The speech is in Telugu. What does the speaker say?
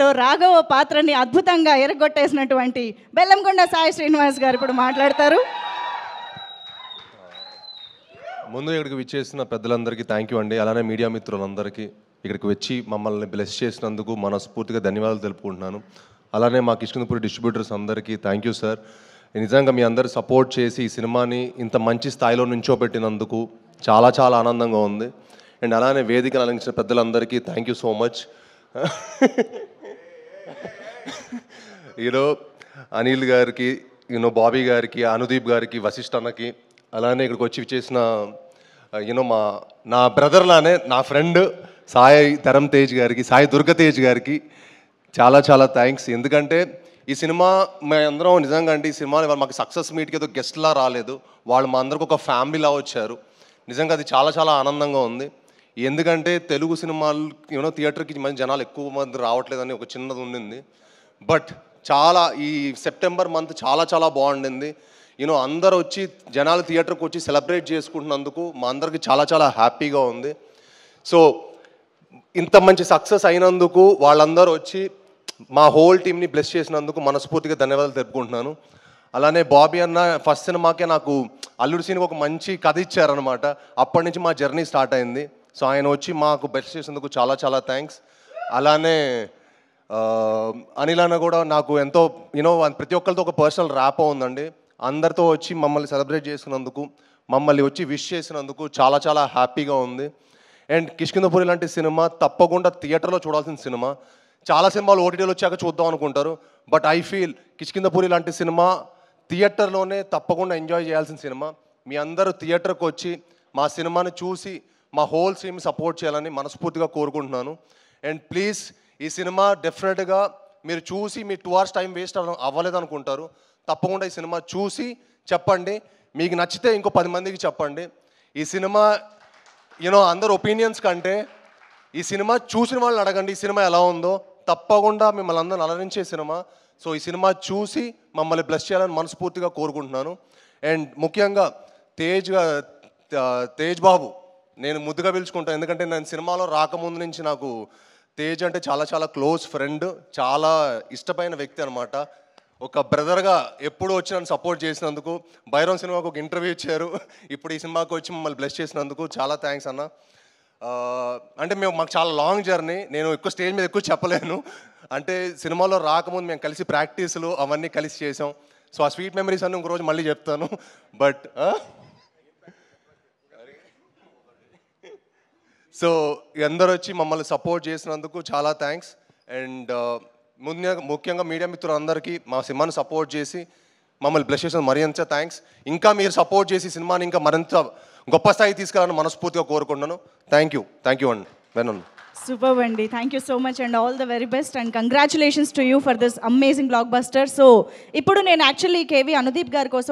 సో రాఘవ పాత్రని అద్భుతంగా ఎరగొట్టేసినటువంటి బెల్లంకొండ సాయి శ్రీనివాస్ గారు ఇప్పుడు మాట్లాడతారు. ముందు ఇక్కడికి విచ్చేసిన పెద్దలందరికీ థ్యాంక్ యూ అండి. అలానే మీడియా మిత్రులందరికీ ఇక్కడికి వచ్చి మమ్మల్ని బ్లెస్ చేసినందుకు మనస్ఫూర్తిగా ధన్యవాదాలు తెలుపుకుంటున్నాను. అలానే మా కిష్కిందపురి డిస్ట్రిబ్యూటర్స్ అందరికీ థ్యాంక్ యూ సార్. నిజంగా మీ అందరు సపోర్ట్ చేసి ఈ సినిమాని ఇంత మంచి స్థాయిలో నుంచోబెట్టినందుకు చాలా చాలా ఆనందంగా ఉంది. అండ్ అలానే వేదికను అలంకరించిన పెద్దలందరికీ థ్యాంక్ యూ సో మచ్. ఈరో అనిల్ గారికి, బాబీ గారికి, అనుదీప్ గారికి, వశిష్ఠ అన్నకి, అలానే ఇక్కడికి వచ్చి చేసిన నా బ్రదర్లానే నా ఫ్రెండ్ సాయి ధరమ్ తేజ్ గారికి, సాయి దుర్గతేజ్ గారికి చాలా చాలా థ్యాంక్స్. ఎందుకంటే ఈ సినిమా మేమందరం నిజంగా అంటే ఈ సినిమా మాకు సక్సెస్ మీట్కి ఏదో గెస్ట్లా రాలేదు, వాళ్ళు మా అందరికి ఒక ఫ్యామిలీలా వచ్చారు. నిజంగా అది చాలా చాలా ఆనందంగా ఉంది. ఎందుకంటే తెలుగు సినిమాలు థియేటర్కి మంచి జనాలు ఎక్కువ మంది రావట్లేదని ఒక చిన్నది ఉండింది. బట్ చాలా ఈ సెప్టెంబర్ మంత్ చాలా చాలా బాగుండింది. అందరూ వచ్చి జనాలు థియేటర్కి వచ్చి సెలబ్రేట్ చేసుకుంటున్నందుకు మా అందరికి చాలా చాలా హ్యాపీగా ఉంది. సో ఇంత మంచి సక్సెస్ అయినందుకు వాళ్ళందరూ వచ్చి మా హోల్ టీమ్ని బ్లెస్ చేసినందుకు మనస్ఫూర్తిగా ధన్యవాదాలు తెలుపుకుంటున్నాను. అలానే బాబీ అన్న ఫస్ట్ సినిమాకే నాకు అల్లుడు సీన్కి ఒక మంచి కథ ఇచ్చారనమాట. అప్పటి నుంచి మా జర్నీ స్టార్ట్ అయింది. సో ఆయన వచ్చి మాకు బ్లెస్ చేసినందుకు చాలా చాలా థ్యాంక్స్. అలానే అనిల్ అన్న కూడా నాకు ఎంతో ప్రతి ఒక్కరితో ఒక పర్సనల్ ర్యాప్ ఉందండి. అందరితో వచ్చి మమ్మల్ని సెలబ్రేట్ చేసుకున్నందుకు, మమ్మల్ని వచ్చి విష్ చేసినందుకు చాలా చాలా హ్యాపీగా ఉంది. అండ్ కిష్కిందపురి లాంటి సినిమా తప్పకుండా థియేటర్లో చూడాల్సిన సినిమా. చాలా సినిమాలు ఓటీటీలో వచ్చాక చూద్దాం అనుకుంటారు. బట్ ఐ ఫీల్ కిష్కిందపురి లాంటి సినిమా థియేటర్లోనే తప్పకుండా ఎంజాయ్ చేయాల్సిన సినిమా. మీ అందరూ థియేటర్కి వచ్చి మా సినిమాని చూసి మా హోల్ టీమ్ సపోర్ట్ చేయాలని మనస్ఫూర్తిగా కోరుకుంటున్నాను. అండ్ ప్లీజ్ ఈ సినిమా డెఫినెట్గా మీరు చూసి మీ 2 hours టైం వేస్ట్ అవ్వలేదు అనుకుంటారు. తప్పకుండా ఈ సినిమా చూసి చెప్పండి. మీకు నచ్చితే ఇంకో 10 మందికి చెప్పండి. ఈ సినిమా అందరు ఒపీనియన్స్ కంటే ఈ సినిమా చూసిన వాళ్ళని అడగండి ఈ సినిమా ఎలా ఉందో. తప్పకుండా మిమ్మల్ని అందరిని అలరించే సినిమా. సో ఈ సినిమా చూసి మమ్మల్ని బ్లెస్ చేయాలని మనస్ఫూర్తిగా కోరుకుంటున్నాను. అండ్ ముఖ్యంగా తేజ్ బాబు నేను ముద్దుగా పిలుచుకుంటాను. ఎందుకంటే నేను సినిమాలో రాకముందు నుంచి నాకు తేజ్ అంటే చాలా చాలా క్లోజ్ ఫ్రెండ్, చాలా ఇష్టమైన వ్యక్తి అనమాట. ఒక బ్రదర్గా ఎప్పుడు వచ్చి నన్ను సపోర్ట్ చేసినందుకు, భైరవ్ సినిమాకు ఒక ఇంటర్వ్యూ ఇచ్చారు, ఇప్పుడు ఈ సినిమాకి వచ్చి మమ్మల్ని బ్లెస్ చేసినందుకు చాలా థ్యాంక్స్ అన్న. అంటే మాకు చాలా లాంగ్ జర్నీ, నేను ఎక్కువ స్టేజ్ మీద ఎక్కువ చెప్పలేను. అంటే సినిమాలో రాకముందు మేము కలిసి ప్రాక్టీసులు అవన్నీ కలిసి చేసాం. సో ఆ స్వీట్ మెమరీస్ అన్నీ ఇంకరోజు మళ్ళీ చెప్తాను. బట్ సో అందరూ వచ్చి మమ్మల్ని సపోర్ట్ చేసినందుకు చాలా థ్యాంక్స్. అండ్ ముఖ్యంగా మీడియా మిత్రులందరికీ మా సినిమాని సపోర్ట్ చేసి మమ్మల్ని బ్లెస్ చేసిన మరింత థ్యాంక్స్. ఇంకా మీరు సపోర్ట్ చేసి సినిమాని ఇంకా మరింత గొప్ప స్థాయి తీసుకెళ్ళాలని మనస్ఫూర్తిగా కోరుకుంటున్నాను. థ్యాంక్ యూ అండి. వెనన్ సూపర్ అండి. Thank you so much and all the very best and congratulations to you for this amazing block buster. So ఇప్పుడు నేను యాక్చువల్లీ కేవీ అనుదీప్ గారి కోసం